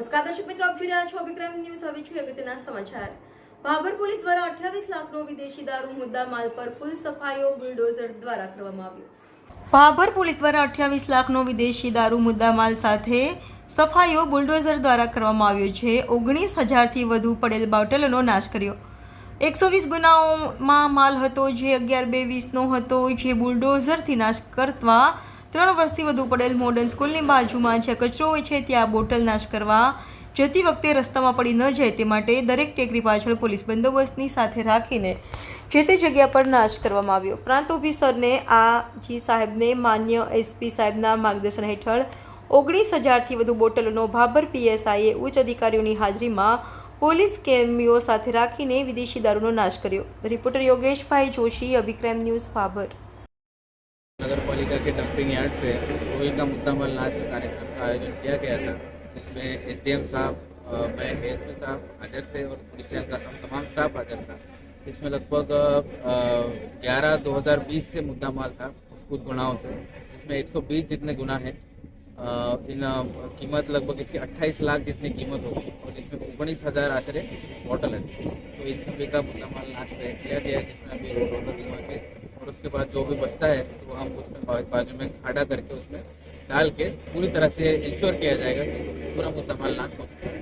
નમસ્કાર દર્શક મિત્રો, આપ જોઈ રહ્યા છો અભિક્રમ ન્યૂઝ। હવે જોઈએ અગત્યના સમાચાર। ભાભર પોલીસ દ્વારા 28 લાખનો વિદેશી દારૂ મુદ્દા માલ પર ફૂલ સફાયો બુલડોઝર દ્વારા કરવામાં આવ્યો। ભાભર પોલીસ દ્વારા 28 લાખનો વિદેશી દારૂ મુદ્દા માલ સાથે સફાયો બુલડોઝર દ્વારા કરવામાં આવ્યો છે। 19,000થી વધુ પડેલ બોટલોનો નાશ કર્યો। 120 ગુનાઓમાં માલ હતો જે 11/2/20નો હતો, જે બુલડોઝરથી નાશ કરવા 3 વર્ષથી વધુ પડેલ મોડર્ન સ્કૂલની બાજુમાં જ્યાં કચરો હોય છે ત્યાં બોટલ નાશ કરવા જતી વખતે રસ્તામાં પડી ન જાય તે માટે દરેક ટેકરી પાછળ પોલીસ બંદોબસ્તની સાથે રાખીને જે તે જગ્યા પર નાશ કરવામાં આવ્યો। પ્રાંત ઓફિસરને જી સાહેબને માન્ય એસપી સાહેબના માર્ગદર્શન હેઠળ 19,000થી વધુ બોટલોનો ભાભર પીએસઆઈએ ઉચ્ચ અધિકારીઓની હાજરીમાં પોલીસ કર્મીઓ સાથે રાખીને વિદેશી દારૂનો નાશ કર્યો। રિપોર્ટર યોગેશભાઈ જોશી, અભિક્રમ ન્યૂઝ, भाभर। नगर पालिका के डंपिंग यार्ड पे लोहे का मुद्दामाल नाश का कार्यक्रम का आयोजन किया गया था, जिसमें एसडीएम साहब, मैं एएसपी साहब हाजिर थे और पुलिस का तमाम स्टाफ हाजिर था। इसमें लगभग 11/2020 से मुद्दामाल था कुछ गुनाहों से, जिसमें 120 जितने गुना हैं। इन कीमत लगभग इसकी 28 लाख जितनी कीमत होगी और जिसमें 19,000 आश्रय बोतल है। तो इन सभी का मुद्दामाल नाश किया गया, जिसमें अभी रोड ऑर्डर हुआ है और उसके बाद जो भी बचता है तो हम उसमें बाजू में खाड़ा करके उसमें डाल के पूरी तरह से इंश्योर किया जाएगा कि पूरा मुद्दामाल नाश हो चुका है।